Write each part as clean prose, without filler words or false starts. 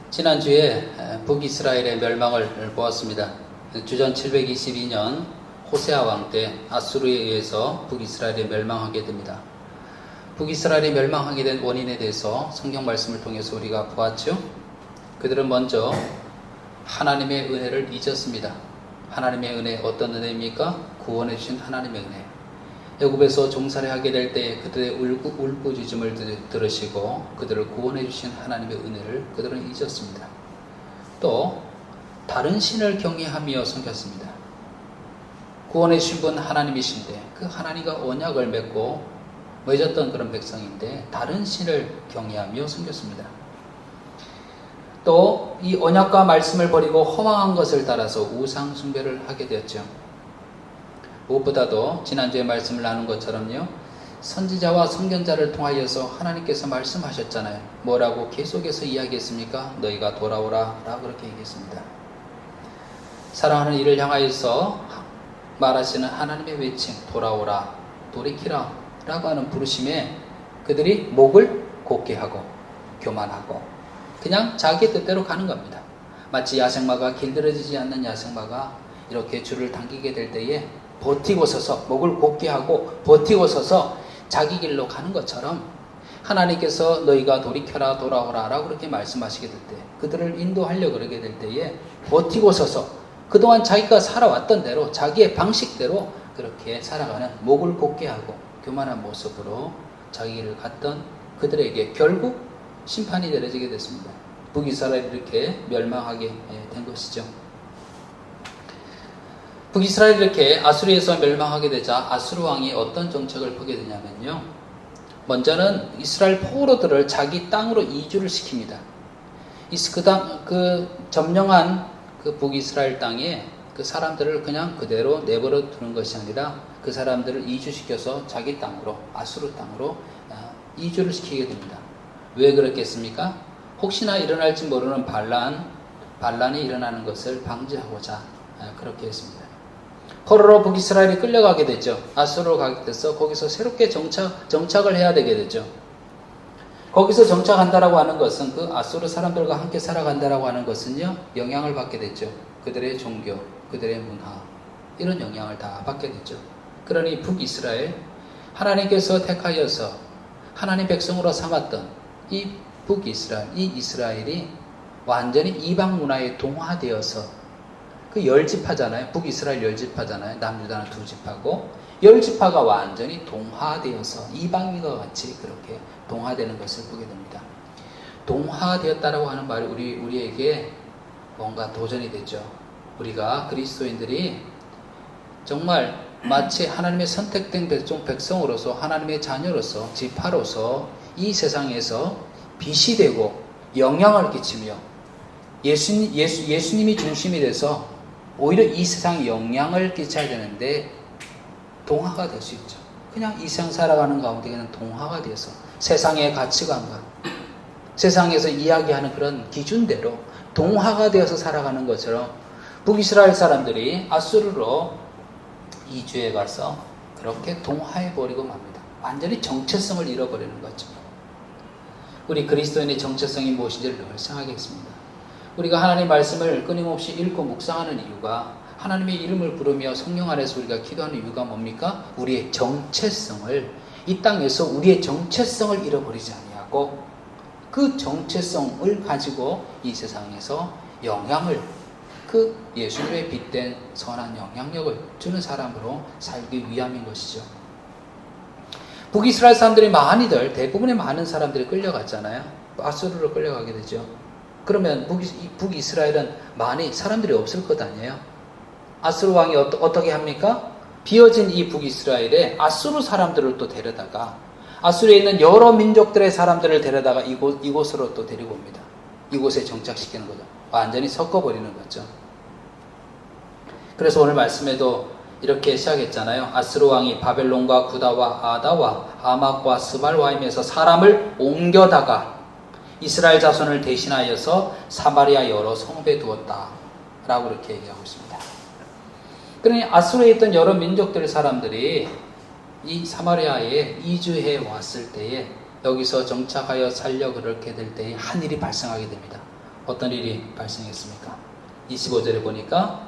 지난주에 북이스라엘의 멸망을 보았습니다. 주전 722년 호세아 왕 때 아수르에 의해서 북이스라엘이 멸망하게 됩니다. 북이스라엘이 멸망하게 된 원인에 대해서 성경 말씀을 통해서 우리가 보았죠. 그들은 먼저 하나님의 은혜를 잊었습니다. 하나님의 은혜, 어떤 은혜입니까? 구원해 주신 하나님의 은혜. 애굽에서 종살이 하게 될 때 그들의 울부짖음을 들으시고 그들을 구원해 주신 하나님의 은혜를 그들은 잊었습니다. 또 다른 신을 경외하며 섬겼습니다. 구원해 주신 분 하나님이신데 그 하나님과 언약을 맺고 맺었던 그런 백성인데 다른 신을 경외하며 섬겼습니다. 또 이 언약과 말씀을 버리고 허망한 것을 따라서 우상 숭배를 하게 되었죠. 무엇보다도 지난주에 말씀을 나눈 것처럼요, 선지자와 선견자를 통하여서 하나님께서 말씀하셨잖아요. 뭐라고 계속해서 이야기했습니까? 너희가 돌아오라 라고 그렇게 얘기했습니다. 사랑하는 이를 향하여서 말하시는 하나님의 외침, 돌아오라, 돌이키라 라고 하는 부르심에 그들이 목을 곧게 하고 교만하고 그냥 자기 뜻대로 가는 겁니다. 마치 야생마가 길들여지지 않는 야생마가 이렇게 줄을 당기게 될 때에 버티고 서서 목을 곧게 하고 버티고 서서 자기 길로 가는 것처럼 하나님께서 너희가 돌이켜라 돌아오라 라고 그렇게 말씀하시게 될 때 그들을 인도하려고 그러게 될 때에 버티고 서서 그동안 자기가 살아왔던 대로 자기의 방식대로 그렇게 살아가는 목을 곧게 하고 교만한 모습으로 자기 길을 갔던 그들에게 결국 심판이 내려지게 됐습니다. 북이스라엘이 이렇게 멸망하게 된 것이죠. 북이스라엘이 이렇게 아수르에서 멸망하게 되자 아수르 왕이 어떤 정책을 보게 되냐면요, 먼저는 이스라엘 포로들을 자기 땅으로 이주를 시킵니다. 그 점령한 그 북이스라엘 땅에 그 사람들을 그냥 그대로 내버려 두는 것이 아니라 그 사람들을 이주시켜서 자기 땅으로, 아수르 땅으로 이주를 시키게 됩니다. 왜 그렇겠습니까? 혹시나 일어날지 모르는 반란이 일어나는 것을 방지하고자 그렇게 했습니다. 포로로 북이스라엘이 끌려가게 되죠. 아수르로 가게 돼서 거기서 새롭게 정착을 해야 되게 되죠. 거기서 정착한다라고 하는 것은 그 아수르 사람들과 함께 살아간다라고 하는 것은요, 영향을 받게 됐죠. 그들의 종교, 그들의 문화, 이런 영향을 다 받게 됐죠. 그러니 북이스라엘, 하나님께서 택하여서 하나님 백성으로 삼았던 이 북이스라엘, 이 이스라엘이 완전히 이방 문화에 동화되어서 그 10지파잖아요. 북이스라엘 10지파잖아요. 남유다는 2지파고 10지파가 완전히 동화되어서 이방인과 같이 그렇게 동화되는 것을 보게 됩니다. 동화되었다라고 하는 말이 우리에게 뭔가 도전이 되죠. 우리가 그리스도인들이 정말 마치 하나님의 선택된 백성으로서 하나님의 자녀로서 지파로서 이 세상에서 빛이 되고 영향을 끼치며 예수님이 중심이 돼서 오히려 이 세상에 영향을 끼쳐야 되는데 동화가 될 수 있죠. 그냥 이 세상 살아가는 가운데 그냥 동화가 되어서 세상의 가치관과 세상에서 이야기하는 그런 기준대로 동화가 되어서 살아가는 것처럼 북이스라엘 사람들이 아수르로 이주해 가서 그렇게 동화해버리고 맙니다. 완전히 정체성을 잃어버리는 거죠. 우리 그리스도인의 정체성이 무엇인지를 늘 생각하겠습니다. 우리가 하나님 말씀을 끊임없이 읽고 묵상하는 이유가, 하나님의 이름을 부르며 성령 안에서 우리가 기도하는 이유가 뭡니까? 우리의 정체성을, 이 땅에서 우리의 정체성을 잃어버리지 아니하고 그 정체성을 가지고 이 세상에서 영향을, 그 예수님의 빛된 선한 영향력을 주는 사람으로 살기 위함인 것이죠. 북이스라엘 사람들이 대부분의 많은 사람들이 끌려갔잖아요. 아수르로 끌려가게 되죠. 그러면 북이스라엘은 많이 사람들이 없을 것 아니에요. 아수르 왕이 어떻게 합니까? 비어진 이 북이스라엘에 아수르 사람들을 또 데려다가, 아수르에 있는 여러 민족들의 사람들을 데려다가 이곳으로 또 데리고 옵니다. 이곳에 정착시키는 거죠. 완전히 섞어버리는 거죠. 그래서 오늘 말씀에도 이렇게 시작했잖아요. 아수르 왕이 바벨론과 구다와 아다와 하막과 스발와임에서 사람을 옮겨다가 이스라엘 자손을 대신하여서 사마리아 여러 성읍에 두었다 라고 이렇게 얘기하고 있습니다. 그러니 아수르에 있던 여러 민족들의 사람들이 이 사마리아에 이주해 왔을 때에 여기서 정착하여 살려 그렇게 될 때에 한 일이 발생하게 됩니다. 어떤 일이 발생했습니까? 25절에 보니까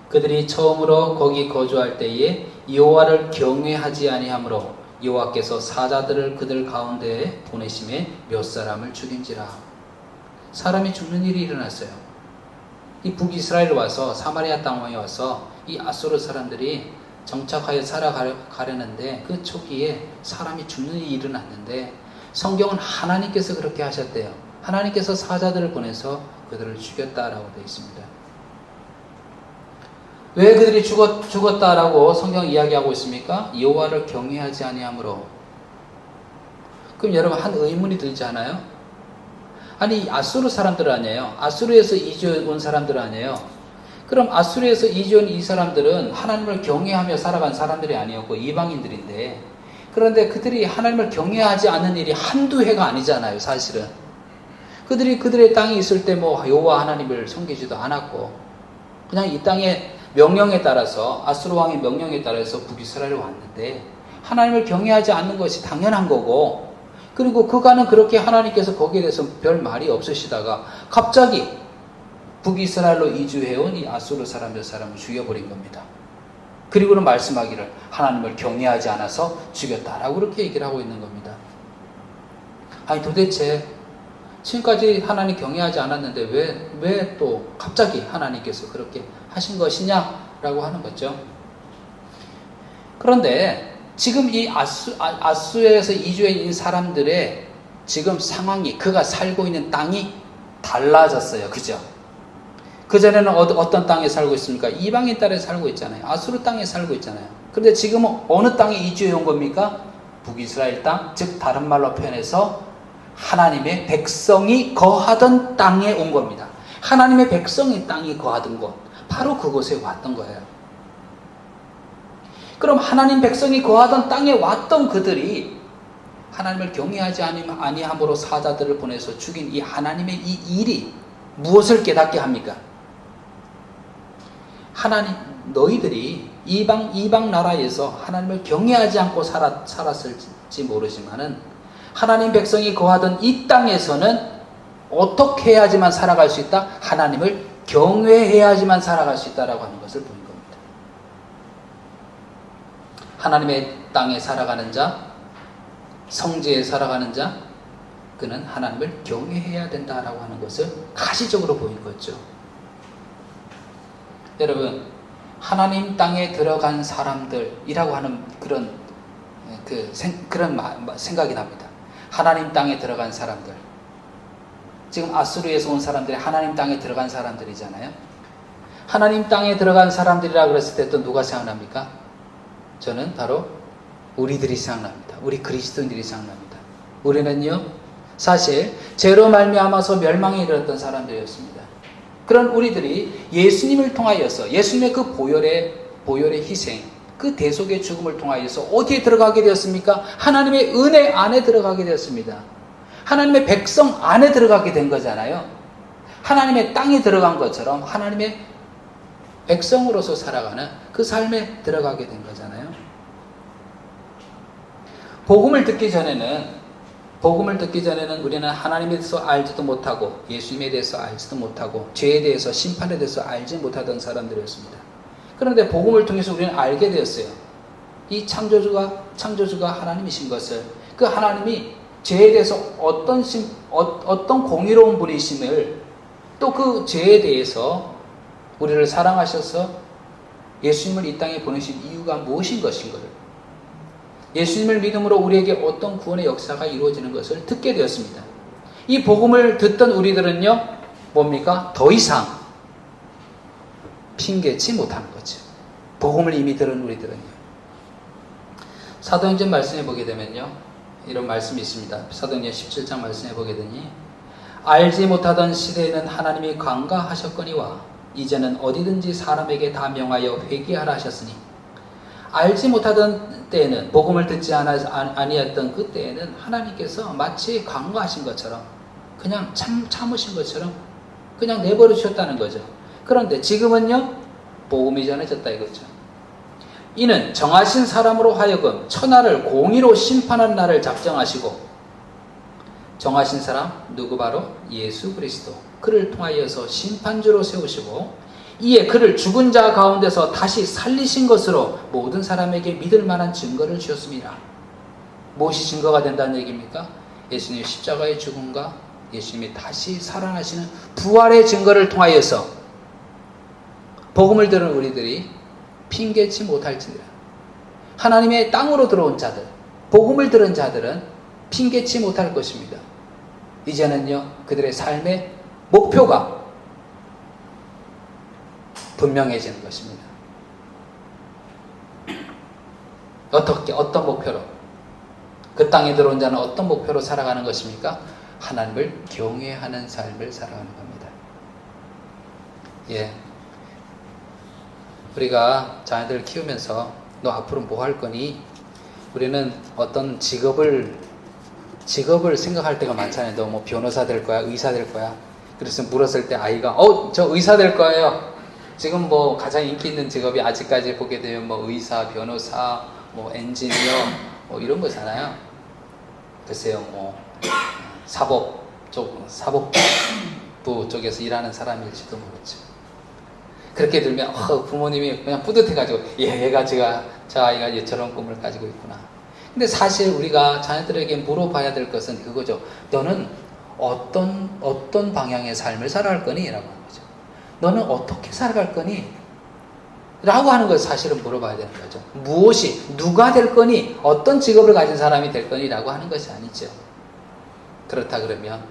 그들이 처음으로 거기 거주할 때에 여호와를 경외하지 아니하므로 여호와께서 사자들을 그들 가운데에 보내심에 몇 사람을 죽인지라. 사람이 죽는 일이 일어났어요. 이 북이스라엘 와서 사마리아 땅에 와서 이 아수르 사람들이 정착하여 살아가려는데 그 초기에 사람이 죽는 일이 일어났는데 성경은 하나님께서 그렇게 하셨대요. 하나님께서 사자들을 보내서 그들을 죽였다라고 되어 있습니다. 왜 그들이 죽었다라고 성경 이야기하고 있습니까? 여호와를 경외하지 아니하므로. 그럼 여러분 한 의문이 들지 않아요? 아니 아수르 사람들 아니에요? 아수르에서 이주해 온 사람들 아니에요? 그럼 아수르에서 이주해 온 이 사람들은 하나님을 경외하며 살아간 사람들이 아니었고 이방인들인데, 그런데 그들이 하나님을 경외하지 않는 일이 한두 해가 아니잖아요. 사실은 그들이 그들의 땅에 있을 때 뭐 여호와 하나님을 섬기지도 않았고 그냥 이 땅에 명령에 따라서 아수르 왕의 명령에 따라서 북이스라엘에 왔는데 하나님을 경외하지 않는 것이 당연한 거고, 그리고 그간은 그렇게 하나님께서 거기에 대해서 별 말이 없으시다가 갑자기 북이스라엘로 이주해온 이 아수르 사람 몇 사람을 죽여버린 겁니다. 그리고는 말씀하기를 하나님을 경외하지 않아서 죽였다라고 그렇게 얘기를 하고 있는 겁니다. 아니 도대체 지금까지 하나님 경외하지 않았는데 왜 또 갑자기 하나님께서 그렇게 하신 것이냐라고 하는 거죠. 그런데 지금 이 아수에서 이주해 있는 사람들의 지금 상황이, 그가 살고 있는 땅이 달라졌어요. 그죠? 그전에는 어떤 땅에 살고 있습니까? 이방인 땅에 살고 있잖아요. 아수르 땅에 살고 있잖아요. 그런데 지금은 어느 땅에 이주해 온 겁니까? 북이스라엘 땅, 즉 다른 말로 표현해서 하나님의 백성이 거하던 땅에 온 겁니다. 하나님의 백성의 땅이 거하던 곳, 바로 그곳에 왔던 거예요. 그럼 하나님 백성이 거하던 땅에 왔던 그들이 하나님을 경외하지 아니함으로 사자들을 보내서 죽인 이 하나님의 이 일이 무엇을 깨닫게 합니까? 너희들이 이방 나라에서 하나님을 경외하지 않고 살았을지 모르지만은 하나님 백성이 거하던 이 땅에서는 어떻게 해야지만 살아갈 수 있다? 하나님을 경외해야지만 살아갈 수 있다라고 하는 것을 보인 겁니다. 하나님의 땅에 살아가는 자, 성지에 살아가는 자, 그는 하나님을 경외해야 된다라고 하는 것을 가시적으로 보인 거죠. 여러분, 하나님 땅에 들어간 사람들이라고 하는 그런 생각이 납니다. 하나님 땅에 들어간 사람들. 지금 아수르에서 온 사람들이 하나님 땅에 들어간 사람들이잖아요. 하나님 땅에 들어간 사람들이라고 그랬을 때 또 누가 생각납니까? 저는 바로 우리들이 생각납니다. 우리 그리스도인들이 생각납니다. 우리는요, 사실 죄로 말미암아서 멸망에 이르렀던 사람들이었습니다. 그런 우리들이 예수님을 통하여서 예수님의 그 보혈의 희생, 그 대속의 죽음을 통하여서 어디에 들어가게 되었습니까? 하나님의 은혜 안에 들어가게 되었습니다. 하나님의 백성 안에 들어가게 된 거잖아요. 하나님의 땅에 들어간 것처럼 하나님의 백성으로서 살아가는 그 삶에 들어가게 된 거잖아요. 복음을 듣기 전에는 우리는 하나님에 대해서 알지도 못하고 예수님에 대해서 알지도 못하고 죄에 대해서 심판에 대해서 알지 못하던 사람들이었습니다. 그런데 복음을 통해서 우리는 알게 되었어요. 이 창조주가 하나님이신 것을, 그 하나님이 죄에 대해서 어떤 공의로운 분이심을, 또 그 죄에 대해서 우리를 사랑하셔서 예수님을 이 땅에 보내신 이유가 무엇인 것인가를, 예수님을 믿음으로 우리에게 어떤 구원의 역사가 이루어지는 것을 듣게 되었습니다. 이 복음을 듣던 우리들은요, 뭡니까? 더 이상 핑계치 못하는 거죠. 복음을 이미 들은 우리들은요. 사도행전 말씀해 보게 되면요, 이런 말씀이 있습니다. 사도행전 17장 말씀해 보게 되니, 알지 못하던 시대에는 하나님이 관가하셨거니와 이제는 어디든지 사람에게 다 명하여 회개하라 하셨으니, 알지 못하던 때에는, 복음을 듣지 아니했던 그 때에는 하나님께서 마치 관가하신 것처럼, 그냥 참으신 것처럼 그냥 내버려 주셨다는 거죠. 그런데 지금은요, 복음이 전해졌다 이거죠. 이는 정하신 사람으로 하여금 천하를 공의로 심판하는 날을 작정하시고 정하신 사람 누구? 바로 예수 그리스도. 그를 통하여서 심판주로 세우시고 이에 그를 죽은 자 가운데서 다시 살리신 것으로 모든 사람에게 믿을 만한 증거를 주셨습니다. 무엇이 증거가 된다는 얘기입니까? 예수님의 십자가의 죽음과 예수님이 다시 살아나시는 부활의 증거를 통하여서 복음을 들은 우리들이 핑계치 못할지니라. 하나님의 땅으로 들어온 자들, 복음을 들은 자들은 핑계치 못할 것입니다. 이제는요, 그들의 삶의 목표가 분명해지는 것입니다. 어떤 목표로? 그 땅에 들어온 자는 어떤 목표로 살아가는 것입니까? 하나님을 경외하는 삶을 살아가는 겁니다. 예. 우리가 자녀들을 키우면서 너 앞으로 뭐 할 거니? 우리는 어떤 직업을 생각할 때가 많잖아요. 너 뭐 변호사 될 거야? 의사 될 거야? 그래서 물었을 때 아이가 저 의사 될 거예요. 지금 뭐 가장 인기 있는 직업이 아직까지 보게 되면 뭐 의사, 변호사, 뭐 엔지니어 뭐 이런 거잖아요. 글쎄요, 뭐 사법부 쪽에서 일하는 사람일지도 모르죠. 그렇게 들면 부모님이 그냥 뿌듯해가지고 저 아이가 저런 꿈을 가지고 있구나. 근데 사실 우리가 자녀들에게 물어봐야 될 것은 그거죠. 너는 어떤 방향의 삶을 살아갈 거니? 라고 하는 거죠. 너는 어떻게 살아갈 거니? 라고 하는 걸 사실은 물어봐야 되는 거죠. 누가 될 거니? 어떤 직업을 가진 사람이 될 거니? 라고 하는 것이 아니죠. 그렇다 그러면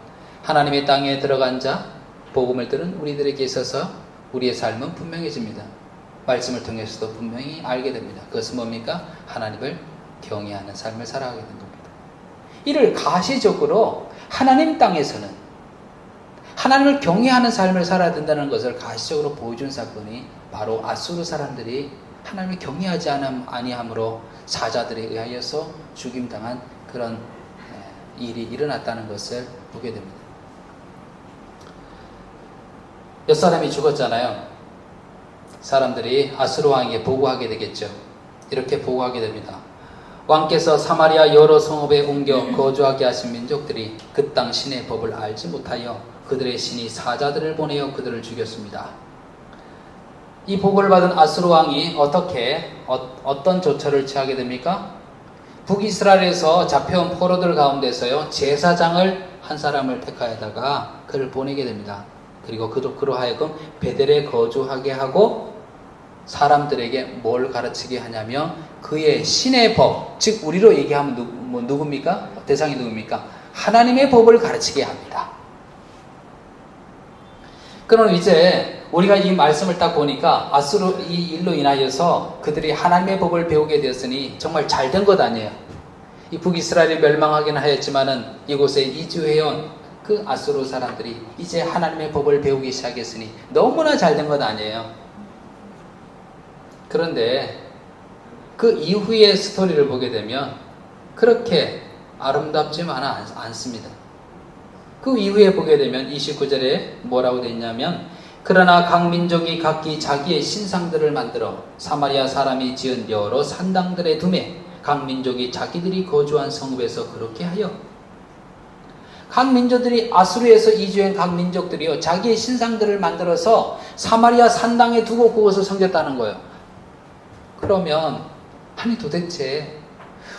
하나님의 땅에 들어간 자, 복음을 들은 우리들에게 있어서 우리의 삶은 분명해집니다. 말씀을 통해서도 분명히 알게 됩니다. 그것은 뭡니까? 하나님을 경외하는 삶을 살아가게 된 겁니다. 이를 가시적으로 하나님 땅에서는 하나님을 경외하는 삶을 살아야 된다는 것을 가시적으로 보여준 사건이 바로 아수르 사람들이 하나님을 경외하지 아니함으로 사자들에 의하여서 죽임당한 그런 일이 일어났다는 것을 보게 됩니다. 몇 사람이 죽었잖아요. 사람들이 아수르 왕에게 보고하게 되겠죠. 이렇게 보고하게 됩니다. 왕께서 사마리아 여러 성읍에 옮겨 거주하게 하신 민족들이 그 땅 신의 법을 알지 못하여 그들의 신이 사자들을 보내어 그들을 죽였습니다. 이 보고를 받은 아수르 왕이 어떤 조처를 취하게 됩니까? 북이스라엘에서 잡혀온 포로들 가운데서요, 제사장을 한 사람을 택하여다가 그를 보내게 됩니다. 그리고 그로 하여금 베델에 거주하게 하고 사람들에게 뭘 가르치게 하냐면 그의 신의 법, 즉 우리로 얘기하면 누굽니까? 대상이 누굽니까? 하나님의 법을 가르치게 합니다. 그럼 이제 우리가 이 말씀을 딱 보니까 아수르 이 일로 인하여서 그들이 하나님의 법을 배우게 되었으니 정말 잘된 것 아니에요. 이 북이스라엘이 멸망하긴 하였지만은 이곳에 이주해온 그 아수르 사람들이 이제 하나님의 법을 배우기 시작했으니 너무나 잘된 것 아니에요. 그런데 그 이후의 스토리를 보게 되면 그렇게 아름답지만은 않습니다. 그 이후에 보게 되면 29절에 뭐라고 되어 있냐면 그러나 각 민족이 각기 자기의 신상들을 만들어 사마리아 사람이 지은 여러 산당들에 두매 각 민족이 자기들이 거주한 성읍에서 그렇게 하여 각 민족들이 아수르에서 이주한 각 민족들이요 자기의 신상들을 만들어서 사마리아 산당에 두고 그것을 섬겼다는 거예요. 그러면 아니 도대체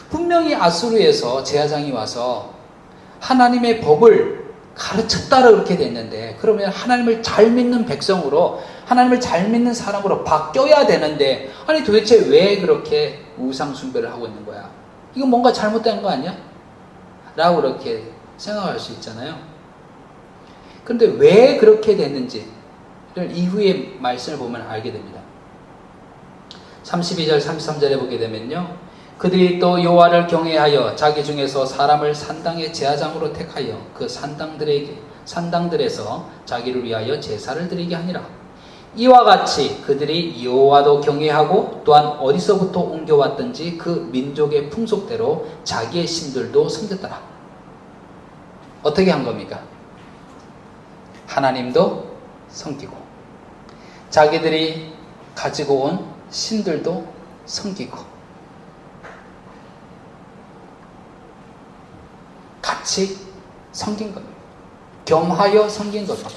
분명히 아수르에서 제사장이 와서 하나님의 법을 가르쳤다라 그렇게 됐는데 그러면 하나님을 잘 믿는 백성으로 하나님을 잘 믿는 사람으로 바뀌어야 되는데 아니 도대체 왜 그렇게 우상 숭배를 하고 있는 거야? 이거 뭔가 잘못된 거 아니야? 라고 그렇게 생각할 수 있잖아요. 그런데 왜 그렇게 됐는지를 이후의 말씀을 보면 알게 됩니다. 32절 33절에 보게 되면요. 그들이 또 여호와를 경외하여 자기 중에서 사람을 산당의 제사장으로 택하여 그 산당들에서 자기를 위하여 제사를 드리게 하니라. 이와 같이 그들이 여호와도 경외하고 또한 어디서부터 옮겨왔든지 그 민족의 풍속대로 자기의 신들도 섬겼더라. 어떻게 한 겁니까? 하나님도 섬기고 자기들이 가지고 온 신들도 섬기고 같이 섬긴 겁니다. 겸하여 섬긴 겁니다.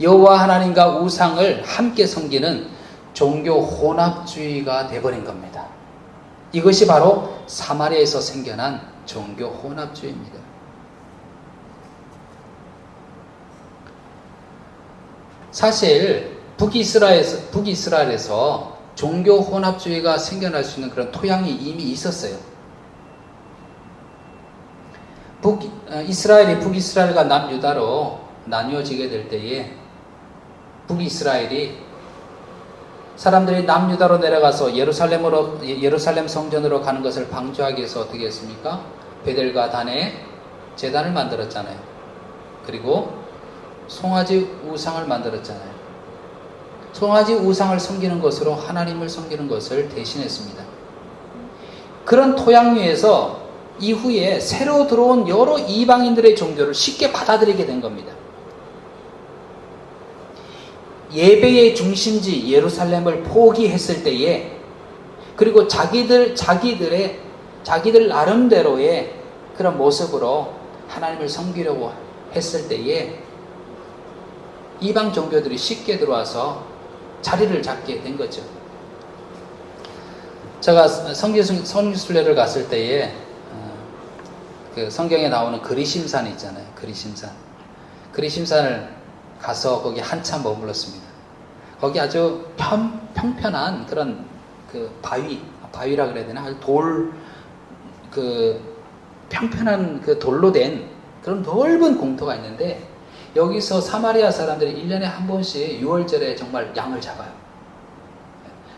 여호와 하나님과 우상을 함께 섬기는 종교 혼합주의가 되어버린 겁니다. 이것이 바로 사마리아에서 생겨난 종교 혼합주의입니다. 사실 북이스라엘에서 종교 혼합주의가 생겨날 수 있는 그런 토양이 이미 있었어요. 북이스라엘과 남유다로 나뉘어지게 될 때에 북이스라엘이 사람들이 남유다로 내려가서 예루살렘 성전으로 가는 것을 방조하기 위해서 어떻게 했습니까? 베델과 단에 제단을 만들었잖아요. 그리고 송아지 우상을 만들었잖아요. 송아지 우상을 섬기는 것으로 하나님을 섬기는 것을 대신했습니다. 그런 토양 위에서 이후에 새로 들어온 여러 이방인들의 종교를 쉽게 받아들이게 된 겁니다. 예배의 중심지 예루살렘을 포기했을 때에, 그리고 자기들 나름대로의 그런 모습으로 하나님을 섬기려고 했을 때에 이방 종교들이 쉽게 들어와서 자리를 잡게 된 거죠. 제가 성지순례를 갔을 때에 그 성경에 나오는 그리심산 있잖아요. 그리심산을 가서 거기 한참 머물렀습니다. 거기 아주 평편한 그런 그 바위라 그래야 되나? 평편한 그 돌로 된 그런 넓은 공터가 있는데, 여기서 사마리아 사람들이 1년에 한 번씩 6월절에 정말 양을 잡아요.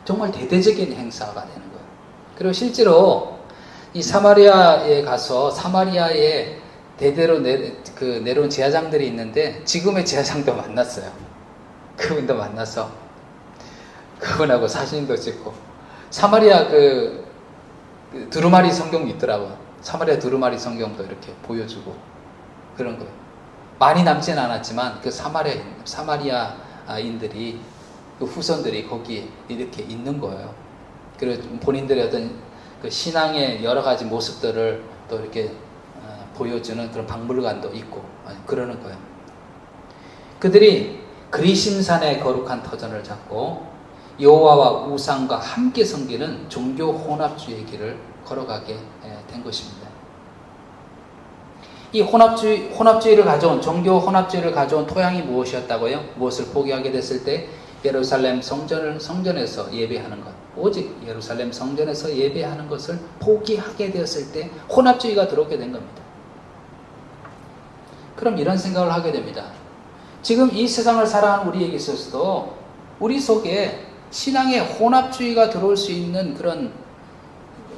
정말 대대적인 행사가 되는 거예요. 그리고 실제로 이 사마리아에 가서 사마리아에 대대로 내려온 제사장들이 있는데, 지금의 제사장도 만났어요. 그분도 만나서 그분하고 사진도 찍고, 사마리아 그 두루마리 성경이 있더라고요. 사마리아 두루마리 성경도 이렇게 보여주고 그런 거예요. 많이 남지는 않았지만 그 사마리아인들이, 그 후손들이 거기에 이렇게 있는 거예요. 그리고 본인들의 어떤 그 신앙의 여러 가지 모습들을 또 이렇게 보여주는 그런 박물관도 있고 그러는 거예요. 그들이 그리심산의 거룩한 터전을 잡고 여호와와 우상과 함께 섬기는 종교 혼합주의의 길을 걸어가게 된 것입니다. 이 혼합주의를 가져온, 종교 혼합주의를 가져온 토양이 무엇이었다고요? 무엇을 포기하게 됐을 때? 예루살렘 성전에서 예배하는 것, 오직 예루살렘 성전에서 예배하는 것을 포기하게 되었을 때 혼합주의가 들어오게 된 겁니다. 그럼 이런 생각을 하게 됩니다. 지금 이 세상을 살아가는 우리에게 있어서도 우리 속에 신앙의 혼합주의가 들어올 수 있는 그런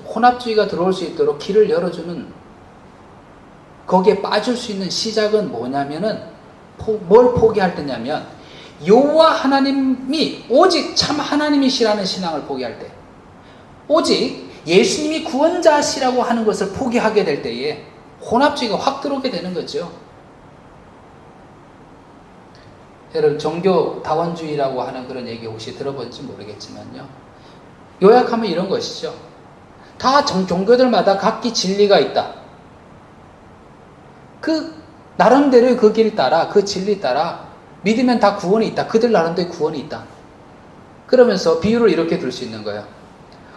혼합주의가 들어올 수 있도록 길을 열어주는, 거기에 빠질 수 있는 시작은 뭐냐면은 뭘 포기할 때냐면 여호와 하나님이 오직 참 하나님이시라는 신앙을 포기할 때, 오직 예수님이 구원자시라고 하는 것을 포기하게 될 때에 혼합주의가 확 들어오게 되는 거죠. 여러분, 종교 다원주의라고 하는 그런 얘기 혹시 들어본지 모르겠지만요, 요약하면 이런 것이죠. 다 종교들마다 각기 진리가 있다. 그 나름대로의 그 길 따라, 그 진리 따라 믿으면 다 구원이 있다. 그들 나름대로 구원이 있다. 그러면서 비유를 이렇게 들 수 있는 거예요.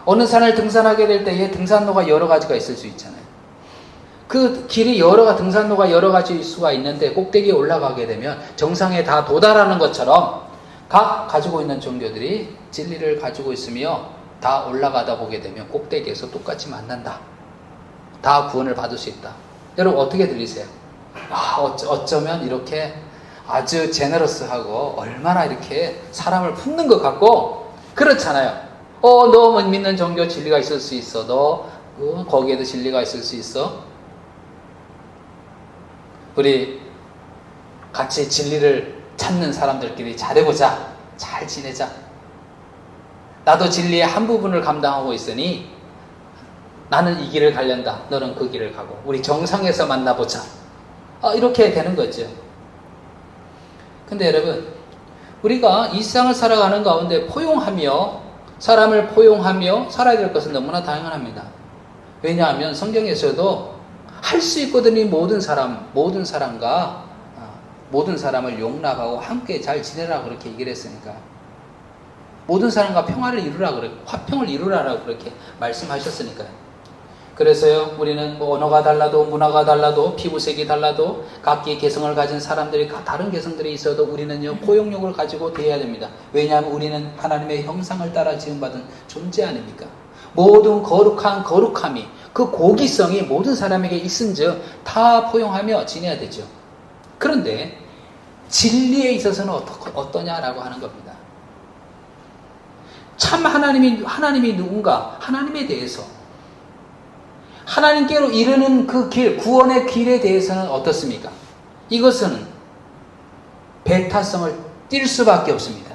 어느 산을 등산하게 될 때에 등산로가 여러 가지가 있을 수 있잖아요. 그 길이 등산로가 여러 가지일 수가 있는데, 꼭대기에 올라가게 되면 정상에 다 도달하는 것처럼 각 가지고 있는 종교들이 진리를 가지고 있으며 다 올라가다 보게 되면 꼭대기에서 똑같이 만난다. 다 구원을 받을 수 있다. 여러분 어떻게 들리세요? 어쩌면 이렇게 아주 제너러스하고 얼마나 이렇게 사람을 품는 것 같고 그렇잖아요. 너 믿는 종교 진리가 있을 수 있어. 너 거기에도 진리가 있을 수 있어. 우리 같이 진리를 찾는 사람들끼리 잘해보자. 잘 지내자. 나도 진리의 한 부분을 감당하고 있으니 나는 이 길을 가련다. 너는 그 길을 가고 우리 정상에서 만나보자. 이렇게 되는 거죠. 근데 여러분, 우리가 이 세상을 살아가는 가운데 사람을 포용하며 살아야 될 것은 너무나 당연합니다. 왜냐하면 성경에서도 할 수 있거든요. 모든 사람과 모든 사람을 용납하고 함께 잘 지내라 그렇게 얘기를 했으니까. 모든 사람과 평화를 이루라 그래, 화평을 이루라라고 그렇게 말씀하셨으니까요. 그래서요, 우리는 뭐 언어가 달라도 문화가 달라도 피부색이 달라도 각기 개성을 가진 사람들이 다른 개성들이 있어도 우리는요 포용력을 가지고 대해야 됩니다. 왜냐하면 우리는 하나님의 형상을 따라 지음받은 존재 아닙니까? 모든 거룩함이 그 고기성이 모든 사람에게 있은즉 다 포용하며 지내야 되죠. 그런데 진리에 있어서는 어떠냐라고 하는 겁니다. 참 하나님이 누군가, 하나님에 대해서, 하나님께로 이르는 그 길, 구원의 길에 대해서는 어떻습니까? 이것은 배타성을 띌 수밖에 없습니다.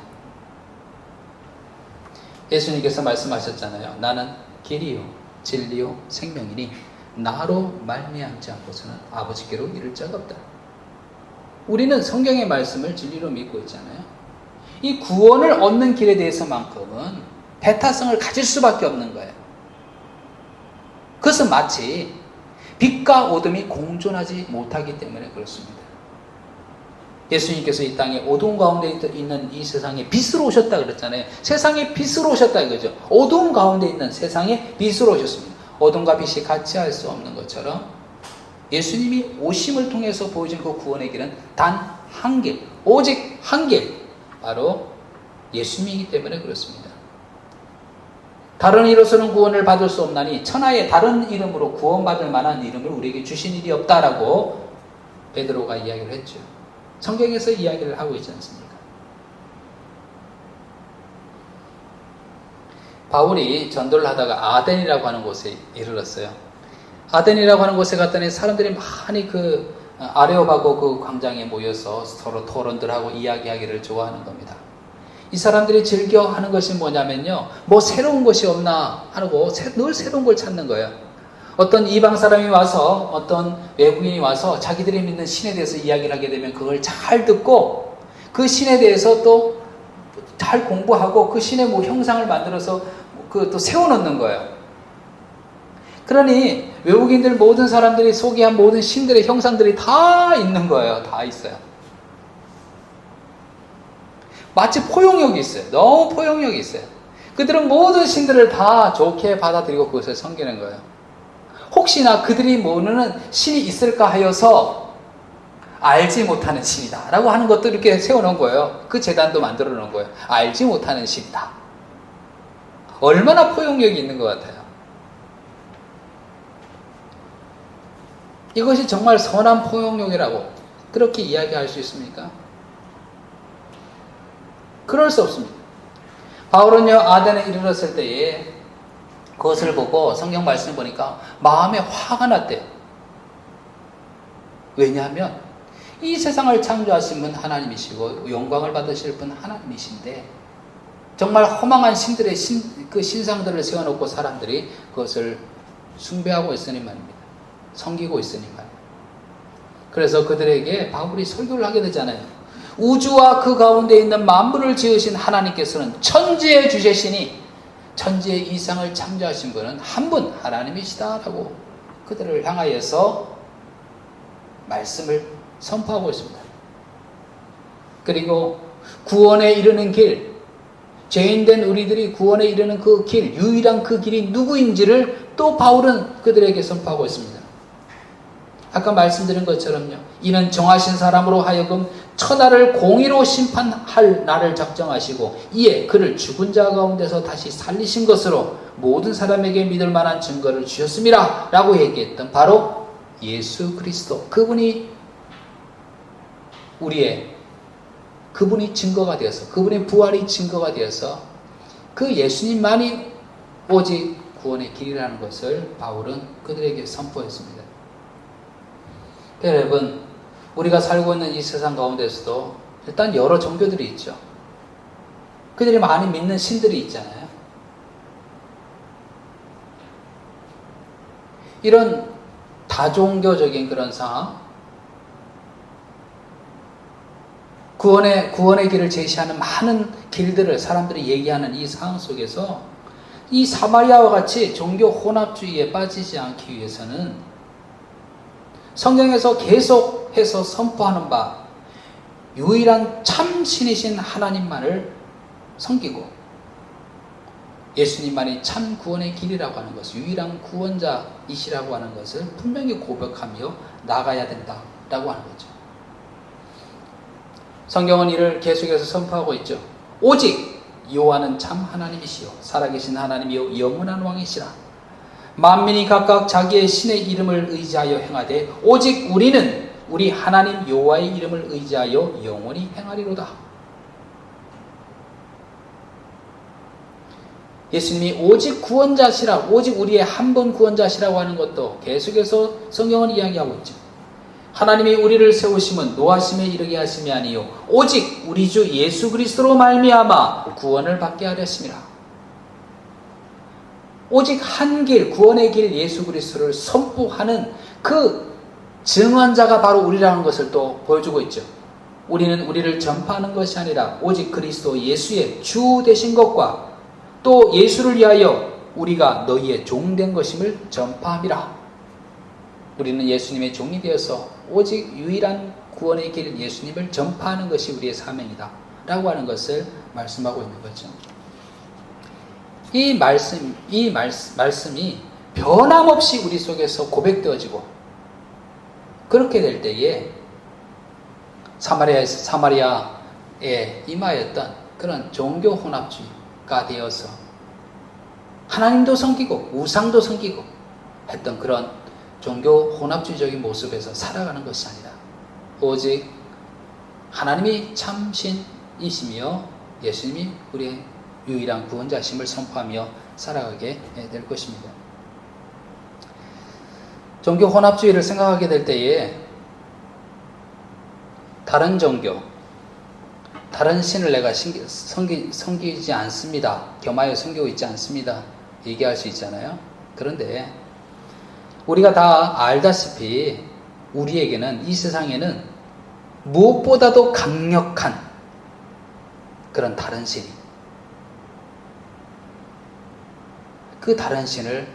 예수님께서 말씀하셨잖아요. 나는 길이요, 진리요, 생명이니 나로 말미암지 않고서는 아버지께로 이를 자가 없다. 우리는 성경의 말씀을 진리로 믿고 있잖아요. 이 구원을 얻는 길에 대해서만큼은 배타성을 가질 수밖에 없는 거예요. 그것은 마치 빛과 어둠이 공존하지 못하기 때문에 그렇습니다. 예수님께서 이 땅에 어두운 가운데 있는 이 세상에 빛으로 오셨다 그랬잖아요. 세상에 빛으로 오셨다 이거죠. 어두운 가운데 있는 세상에 빛으로 오셨습니다. 어둠과 빛이 같이 할 수 없는 것처럼 예수님이 오심을 통해서 보여준 그 구원의 길은 단 한 길, 오직 한 길, 바로 예수님이기 때문에 그렇습니다. 다른 이로서는 구원을 받을 수 없나니 천하의 다른 이름으로 구원받을 만한 이름을 우리에게 주신 일이 없다라고 베드로가 이야기를 했죠. 성경에서 이야기를 하고 있지 않습니까? 바울이 전도를 하다가 아덴이라고 하는 곳에 이르렀어요. 아덴이라고 하는 곳에 갔더니 사람들이 많이 그 아레오바고 그 광장에 모여서 서로 토론들하고 이야기하기를 좋아하는 겁니다. 이 사람들이 즐겨 하는 것이 뭐냐면요, 뭐 새로운 것이 없나 하고 늘 새로운 걸 찾는 거예요. 어떤 이방 사람이 와서, 어떤 외국인이 와서 자기들이 믿는 신에 대해서 이야기를 하게 되면 그걸 잘 듣고 그 신에 대해서 또 잘 공부하고 그 신의 뭐 형상을 만들어서 그 또 세워놓는 거예요. 그러니 외국인들 모든 사람들이 소개한 모든 신들의 형상들이 다 있는 거예요. 다 있어요. 마치 포용력이 있어요. 너무 포용력이 있어요. 그들은 모든 신들을 다 좋게 받아들이고 그것을 섬기는 거예요. 혹시나 그들이 모르는 신이 있을까 하여서 알지 못하는 신이다 라고 하는 것도 이렇게 세워놓은 거예요. 그 제단도 만들어 놓은 거예요. 알지 못하는 신이다. 얼마나 포용력이 있는 것 같아요. 이것이 정말 선한 포용력이라고 그렇게 이야기할 수 있습니까? 그럴 수 없습니다. 바울은요, 아덴에 이르렀을 때에 그것을 보고 성경 말씀을 보니까 마음에 화가 났대요. 왜냐하면 이 세상을 창조하신 분 하나님이시고 영광을 받으실 분 하나님이신데 정말 허망한 신들의 그 신상들을 세워놓고 사람들이 그것을 숭배하고 있으니 말입니다. 섬기고 있으니 말입니다. 그래서 그들에게 바울이 설교를 하게 되잖아요. 우주와 그 가운데 있는 만물을 지으신 하나님께서는 천지의 주제시니 천지의 이상을 창조하신 분은 한 분 하나님이시다라고 그들을 향하여서 말씀을 선포하고 있습니다. 그리고 구원에 이르는 길, 죄인된 우리들이 구원에 이르는 그 길, 유일한 그 길이 누구인지를 또 바울은 그들에게 선포하고 있습니다. 아까 말씀드린 것처럼요, 이는 정하신 사람으로 하여금 천하를 공의로 심판할 날을 작정하시고 이에 그를 죽은 자 가운데서 다시 살리신 것으로 모든 사람에게 믿을 만한 증거를 주셨습니다 라고 얘기했던 바로 예수 그리스도, 그분이 그분이 증거가 되어서, 그분의 부활이 증거가 되어서 그 예수님만이 오직 구원의 길이라는 것을 바울은 그들에게 선포했습니다. 여러분, 우리가 살고 있는 이 세상 가운데서도 일단 여러 종교들이 있죠. 그들이 많이 믿는 신들이 있잖아요. 이런 다종교적인 그런 상황, 구원의 길을 제시하는 많은 길들을 사람들이 얘기하는 이 상황 속에서 이 사마리아와 같이 종교 혼합주의에 빠지지 않기 위해서는 성경에서 계속해서 선포하는 바 유일한 참 신이신 하나님만을 섬기고 예수님만이 참 구원의 길이라고 하는 것을, 유일한 구원자이시라고 하는 것을 분명히 고백하며 나가야 된다라고 하는 거죠. 성경은 이를 계속해서 선포하고 있죠. 오직 여호와는 참 하나님이시요 살아계신 하나님이요 영원한 왕이시라. 만민이 각각 자기의 신의 이름을 의지하여 행하되 오직 우리는 우리 하나님 여호와의 이름을 의지하여 영원히 행하리로다. 예수님이 오직 구원자시라, 오직 우리의 한 번 구원자시라고 하는 것도 계속해서 성경은 이야기하고 있죠. 하나님이 우리를 세우심은 노하심에 이르게 하심이 아니요 오직 우리 주 예수 그리스도로 말미암아 구원을 받게 하렸습니다. 오직 한 길, 구원의 길 예수 그리스도를 선포하는 그 증언자가 바로 우리라는 것을 또 보여주고 있죠. 우리는 우리를 전파하는 것이 아니라 오직 그리스도 예수의 주 되신 것과 또 예수를 위하여 우리가 너희의 종된 것임을 전파함이라. 우리는 예수님의 종이 되어서 오직 유일한 구원의 길 예수님을 전파하는 것이 우리의 사명이다 라고 하는 것을 말씀하고 있는 거죠. 이 말씀이 변함없이 우리 속에서 고백되어지고 그렇게 될 때에 사마리아에 임하였던 그런 종교 혼합주의가 되어서 하나님도 섬기고 우상도 섬기고 했던 그런 종교 혼합주의적인 모습에서 살아가는 것이 아니라 오직 하나님이 참신이시며 예수님이 우리의 유일한 구원자심을 선포하며 살아가게 될 것입니다. 종교 혼합주의를 생각하게 될 때에 다른 종교, 다른 신을 내가 섬기지 않습니다. 겸하여 섬기고 있지 않습니다. 얘기할 수 있잖아요. 그런데 우리가 다 알다시피 우리에게는 이 세상에는 무엇보다도 강력한 그런 다른 신이, 그 다른 신을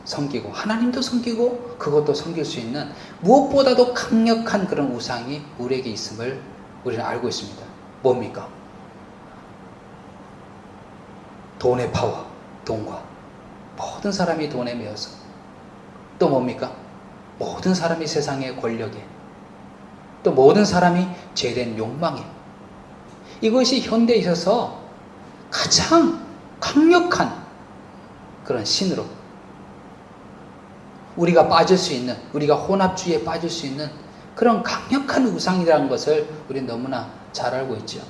섬기고 하나님도 섬기고 그것도 섬길 수 있는 무엇보다도 강력한 그런 우상이 우리에게 있음을 우리는 알고 있습니다. 뭡니까? 돈의 파워, 돈과 모든 사람이 돈에 매여서 또 뭡니까? 모든 사람이 세상의 권력에 또 모든 사람이 죄된 욕망에 이것이 현대에 있어서 가장 강력한 그런 신으로 우리가 빠질 수 있는, 우리가 혼합주의에 빠질 수 있는 그런 강력한 우상이라는 것을 우리는 너무나 잘 알고 있죠.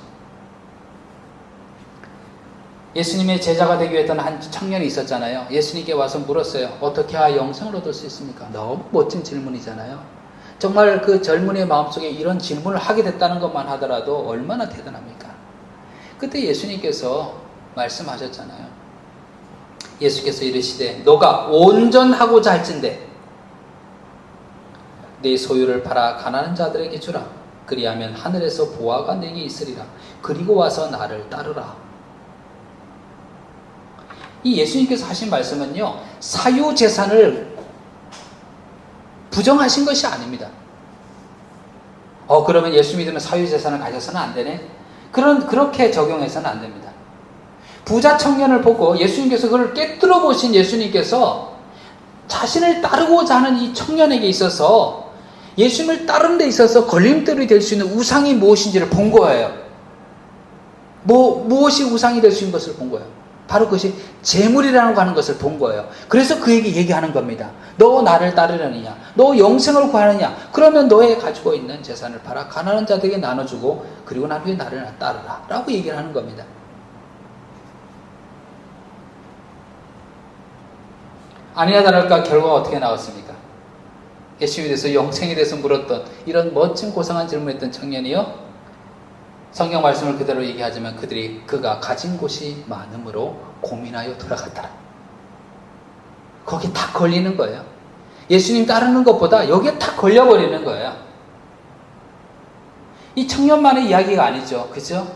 예수님의 제자가 되기 위해 했던 한 청년이 있었잖아요. 예수님께 와서 물었어요. 어떻게 해야 영생을 얻을 수 있습니까? 너무 멋진 질문이잖아요. 정말 그 젊은이의 마음속에 이런 질문을 하게 됐다는 것만 하더라도 얼마나 대단합니까? 그때 예수님께서 말씀하셨잖아요. 예수께서 이르시되 너가 온전하고자 할진대 네 소유를 팔아 가난한 자들에게 주라. 그리하면 하늘에서 보화가 내게 있으리라. 그리고 와서 나를 따르라. 이 예수님께서 하신 말씀은요, 사유재산을 부정하신 것이 아닙니다. 그러면 예수 믿으면 사유재산을 가져서는 안 되네? 그렇게 적용해서는 안 됩니다. 부자 청년을 보고 예수님께서 그걸 깨뜨려 보신 예수님께서 자신을 따르고자 하는 이 청년에게 있어서 예수님을 따르는 데 있어서 걸림돌이 될 수 있는 우상이 무엇인지를 본 거예요. 무엇이 우상이 될 수 있는 것을 본 거예요. 바로 그것이 재물이라는 거 하는 것을 본 거예요. 그래서 그에게 얘기하는 겁니다. 너 나를 따르려느냐? 너 영생을 구하느냐? 그러면 너의 가지고 있는 재산을 팔아 가난한 자들에게 나눠주고 그리고 난 후에 나를 따르라 라고 얘기를 하는 겁니다. 아니나 다를까 결과가 어떻게 나왔습니까? 예수님에 대해서 영생에 대해서 물었던 이런 멋진 고상한 질문을 했던 청년이요, 성경 말씀을 그대로 얘기하자면 그가 가진 곳이 많음으로 고민하여 돌아갔더라. 거기 딱 걸리는 거예요. 예수님 따르는 것보다 여기에 딱 걸려버리는 거예요. 이 청년만의 이야기가 아니죠. 그죠?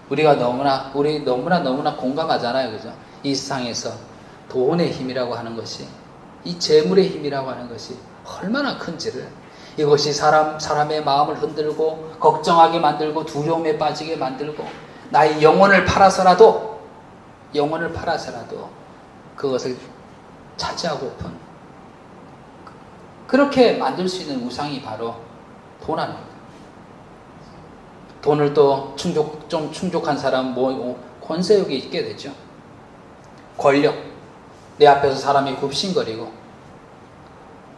우리 너무나 공감하잖아요. 그죠? 이 세상에서 돈의 힘이라고 하는 것이, 이 재물의 힘이라고 하는 것이 얼마나 큰지를, 이것이 사람의 마음을 흔들고 걱정하게 만들고 두려움에 빠지게 만들고 나의 영혼을 팔아서라도 그것을 차지하고픈 그렇게 만들 수 있는 우상이 바로 돈 아닙니까? 돈을 또 좀 충족한 사람 권세욕이 있게 되죠. 권력, 내 앞에서 사람이 굽신거리고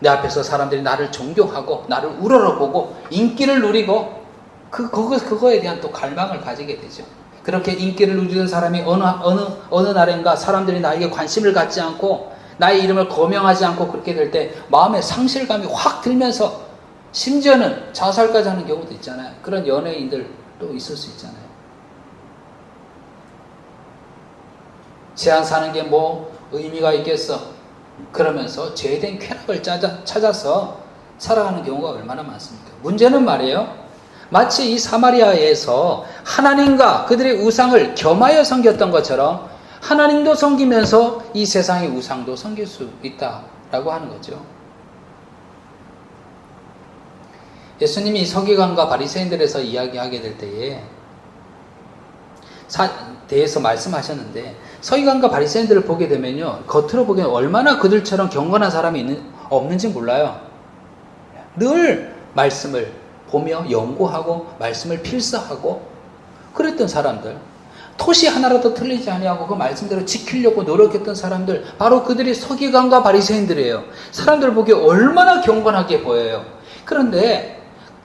내 앞에서 사람들이 나를 존경하고 나를 우러러보고 인기를 누리고 그거에 대한 또 갈망을 가지게 되죠. 그렇게 인기를 누리던 사람이 어느 날인가 사람들이 나에게 관심을 갖지 않고 나의 이름을 거명하지 않고 그렇게 될 때 마음에 상실감이 확 들면서 심지어는 자살까지 하는 경우도 있잖아요. 그런 연예인들도 있을 수 있잖아요. 세상 사는 게 뭐 의미가 있겠어? 그러면서 죄된 쾌락을 찾아서 살아가는 경우가 얼마나 많습니까? 문제는 말이에요. 마치 이 사마리아에서 하나님과 그들의 우상을 겸하여 섬겼던 것처럼 하나님도 섬기면서 이 세상의 우상도 섬길 수 있다라고 하는 거죠. 예수님이 서기관과 바리새인들에서 이야기하게 될 때에 대해서 말씀하셨는데 서기관과 바리새인들을 보게 되면요, 겉으로 보기에는 얼마나 그들처럼 경건한 사람이 없는지 몰라요. 늘 말씀을 보며 연구하고 말씀을 필사하고 그랬던 사람들, 토시 하나라도 틀리지 아니하고 그 말씀대로 지키려고 노력했던 사람들, 바로 그들이 서기관과 바리새인들이에요. 사람들 보기에 얼마나 경건하게 보여요. 그런데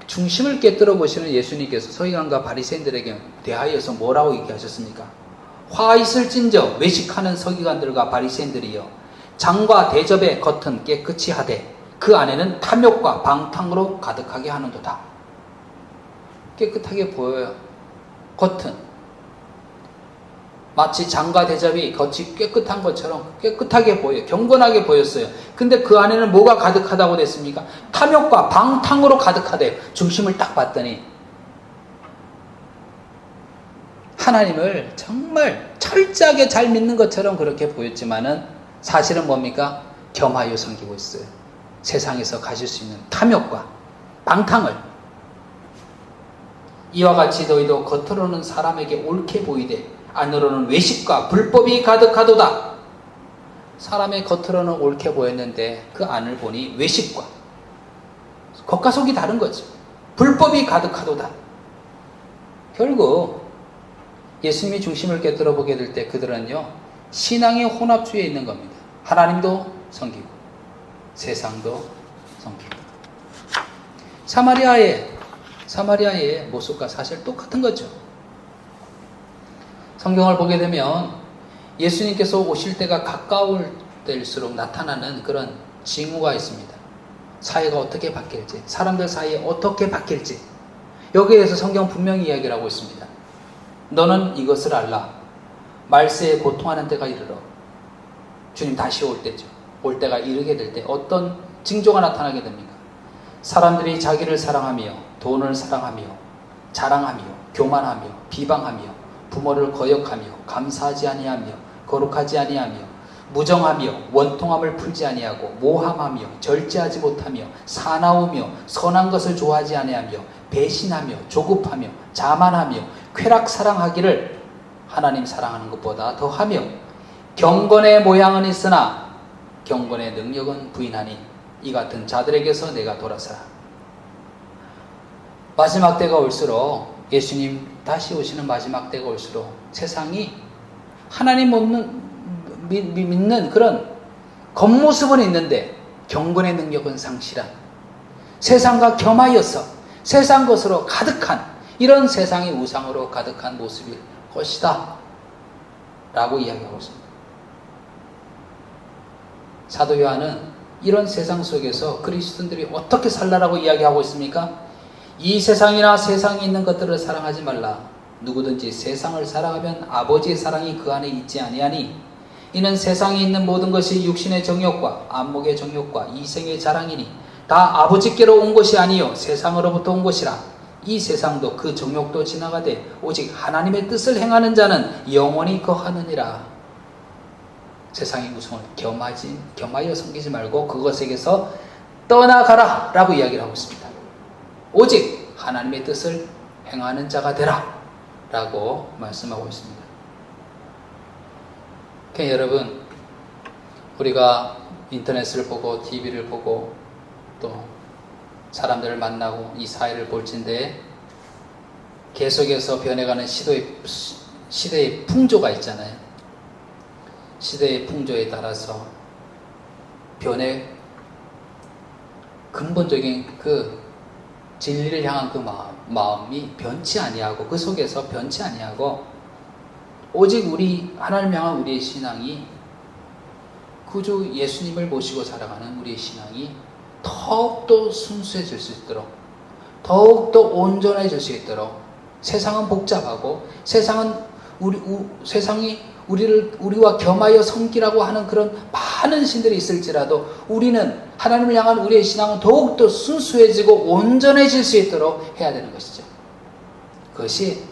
중심을 깨뜨려 보시는 예수님께서 서기관과 바리새인들에게 대하여서 뭐라고 얘기하셨습니까? 화 있을진저 외식하는 서기관들과 바리새인들이여 장과 대접의 겉은 깨끗이 하되 그 안에는 탐욕과 방탕으로 가득하게 하는도다. 깨끗하게 보여요. 겉은 마치 장과 대접이 겉이 깨끗한 것처럼 깨끗하게 보여요. 경건하게 보였어요. 근데 그 안에는 뭐가 가득하다고 됐습니까? 탐욕과 방탕으로 가득하대. 중심을 딱 봤더니 하나님을 정말 철저하게 잘 믿는 것처럼 그렇게 보였지만은 사실은 뭡니까? 겸하여 섬기고 있어요. 세상에서 가질 수 있는 탐욕과 방탕을. 이와 같이 너희도 겉으로는 사람에게 옳게 보이되 안으로는 외식과 불법이 가득하도다. 사람의 겉으로는 옳게 보였는데 그 안을 보니 외식과 겉과 속이 다른 거죠. 불법이 가득하도다. 결국 예수님이 중심을 깨뜨려 보게 될 때 그들은요, 신앙의 혼합주의에 있는 겁니다. 하나님도 섬기고 세상도 섬기고. 사마리아의 모습과 사실 똑같은 거죠. 성경을 보게 되면 예수님께서 오실 때가 가까울 때일수록 나타나는 그런 징후가 있습니다. 사회가 어떻게 바뀔지, 사람들 사이에 어떻게 바뀔지, 여기에 대해서 성경 분명히 이야기를 하고 있습니다. 너는 이것을 알라. 말세에 고통하는 때가 이르러. 주님 다시 올 때죠. 올 때가 이르게 될 때 어떤 징조가 나타나게 됩니까? 사람들이 자기를 사랑하며 돈을 사랑하며 자랑하며 교만하며 비방하며 부모를 거역하며 감사하지 아니하며 거룩하지 아니하며 무정하며 원통함을 풀지 아니하고 모함하며 절제하지 못하며 사나우며 선한 것을 좋아하지 아니하며 배신하며 조급하며 자만하며 쾌락 사랑하기를 하나님 사랑하는 것보다 더하며 경건의 모양은 있으나 경건의 능력은 부인하니 이 같은 자들에게서 내가 돌아서라. 마지막 때가 올수록, 예수님 다시 오시는 마지막 때가 올수록 세상이 하나님 믿는 그런 겉모습은 있는데 경건의 능력은 상실한, 세상과 겸하여서 세상 것으로 가득한 이런 세상의 우상으로 가득한 모습일 것이다 라고 이야기하고 있습니다. 사도 요한은 이런 세상 속에서 그리스도인들이 어떻게 살라라고 이야기하고 있습니까? 이 세상이나 세상에 있는 것들을 사랑하지 말라. 누구든지 세상을 사랑하면 아버지의 사랑이 그 안에 있지 아니하니 이는 세상에 있는 모든 것이 육신의 정욕과 안목의 정욕과 이생의 자랑이니 다 아버지께로 온 것이 아니요 세상으로부터 온 것이라. 이 세상도 그 정욕도 지나가되 오직 하나님의 뜻을 행하는 자는 영원히 거하느니라. 세상의 우상을 겸하여 섬기지 말고 그것에게서 떠나가라 라고 이야기를 하고 있습니다. 오직 하나님의 뜻을 행하는 자가 되라 라고 말씀하고 있습니다. 그러니까 여러분, 우리가 인터넷을 보고 TV를 보고 또 사람들을 만나고 이 사회를 볼진데 계속해서 변해가는 시대의 풍조가 있잖아요. 시대의 풍조에 따라서 근본적인 그 진리를 향한 그 마음이 변치 아니하고 그 속에서 변치 아니하고 오직 우리 하나님 향한 우리의 신앙이 구주 예수님을 모시고 살아가는 우리의 신앙이 더욱더 순수해질 수 있도록 더욱더 온전해질 수 있도록 세상은 복잡하고 세상이 우리와 겸하여 섬기라고 하는 그런 많은 신들이 있을지라도 우리는 하나님을 향한 우리의 신앙은 더욱더 순수해지고 온전해질 수 있도록 해야 되는 것이죠. 그것이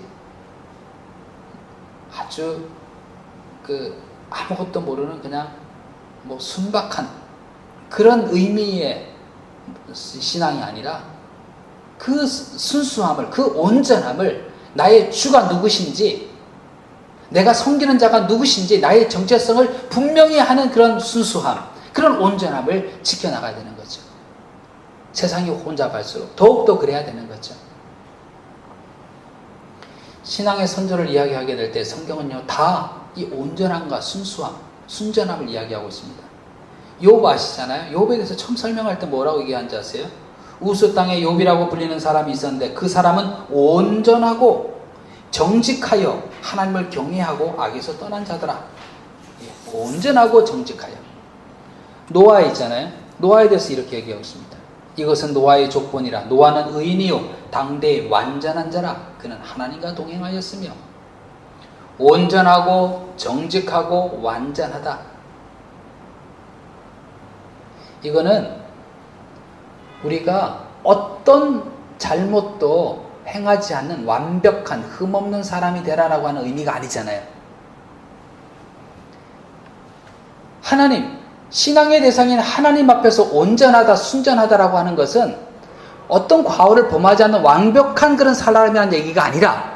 아주 아무것도 모르는 그냥 순박한 그런 의미의 신앙이 아니라 그 순수함을, 그 온전함을 나의 주가 누구신지, 내가 섬기는 자가 누구신지 나의 정체성을 분명히 하는 그런 순수함, 그런 온전함을 지켜나가야 되는 거죠. 세상이 혼잡할수록 더욱더 그래야 되는 거죠. 신앙의 선조를 이야기하게 될 때 성경은요, 다 이 온전함과 순수함, 순전함을 이야기하고 있습니다. 욥 아시잖아요? 욥에 대해서 처음 설명할 때 뭐라고 얘기하는지 아세요? 우스 땅에 욥이라고 불리는 사람이 있었는데 그 사람은 온전하고 정직하여 하나님을 경외하고 악에서 떠난 자더라. 온전하고 정직하여. 노아 있잖아요. 노아에 대해서 이렇게 얘기하고 있습니다. 이것은 노아의 족본이라. 노아는 의인이요 당대의 완전한 자라. 그는 하나님과 동행하였으며 온전하고 정직하고 완전하다. 이거는 우리가 어떤 잘못도 행하지 않는 완벽한 흠없는 사람이 되라라고 하는 의미가 아니잖아요. 하나님, 신앙의 대상인 하나님 앞에서 온전하다, 순전하다라고 하는 것은 어떤 과오를 범하지 않는 완벽한 그런 사람이라는 얘기가 아니라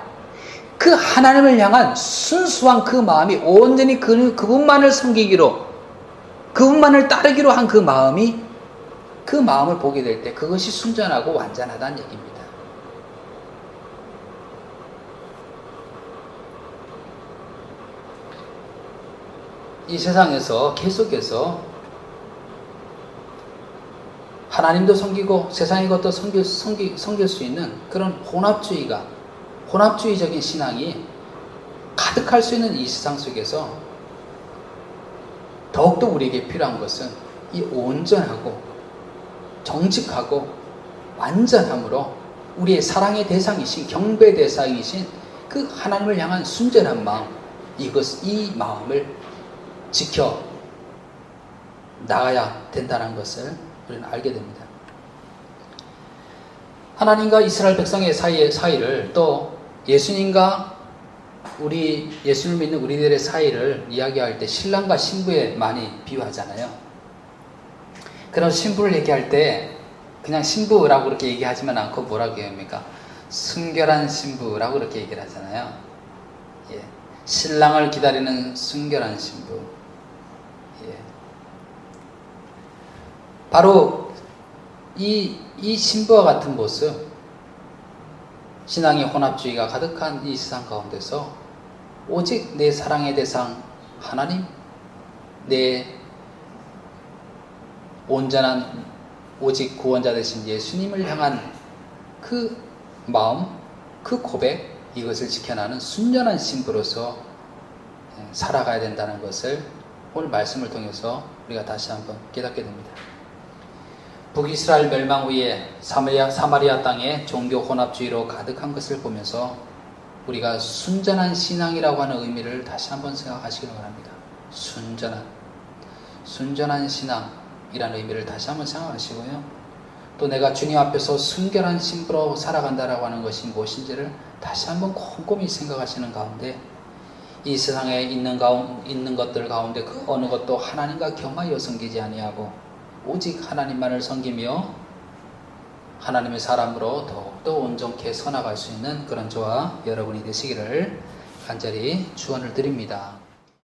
그 하나님을 향한 순수한 그 마음이 온전히 그분만을 섬기기로, 그분만을 따르기로 한 그 마음이, 그 마음을 보게 될 때 그것이 순전하고 완전하다는 얘기입니다. 이 세상에서 계속해서 하나님도 섬기고 세상의 것도 섬길 수 있는 그런 혼합주의적인 신앙이 가득할 수 있는 이 세상 속에서 더욱더 우리에게 필요한 것은 이 온전하고 정직하고 완전함으로 우리의 사랑의 대상이신, 경배의 대상이신 그 하나님을 향한 순전한 마음, 이 마음을 지켜 나가야 된다는 것을 우리는 알게 됩니다. 하나님과 이스라엘 백성의 사이를 또 예수님과 예수를 믿는 우리들의 사이를 이야기할 때 신랑과 신부에 많이 비유하잖아요. 그런 신부를 얘기할 때 그냥 신부라고 그렇게 얘기하지만 않고 뭐라고 얘기합니까? 순결한 신부라고 그렇게 얘기를 하잖아요. 예. 신랑을 기다리는 순결한 신부. 예. 바로 이 신부와 같은 모습, 신앙의 혼합주의가 가득한 이 세상 가운데서 오직 내 사랑의 대상 하나님, 내 온전한 오직 구원자 되신 예수님을 향한 그 마음, 그 고백, 이것을 지켜나는 순전한 신부로서 살아가야 된다는 것을 오늘 말씀을 통해서 우리가 다시 한번 깨닫게 됩니다. 북이스라엘 멸망 후에 사마리아 땅에 종교 혼합주의로 가득한 것을 보면서 우리가 순전한 신앙이라고 하는 의미를 다시 한번 생각하시길 바랍니다. 순전한 신앙이라는 의미를 다시 한번 생각하시고요. 또 내가 주님 앞에서 순결한 신부로 살아간다라고 하는 것이 무엇인지를 다시 한번 꼼꼼히 생각하시는 가운데 이 세상에 있는 것들 가운데 그 어느 것도 하나님과 겸하여 섬기지 아니하고 오직 하나님만을 섬기며 하나님의 사람으로 더욱더 온전케 서나갈 수 있는 그런 저와 여러분이 되시기를 간절히 축원을 드립니다.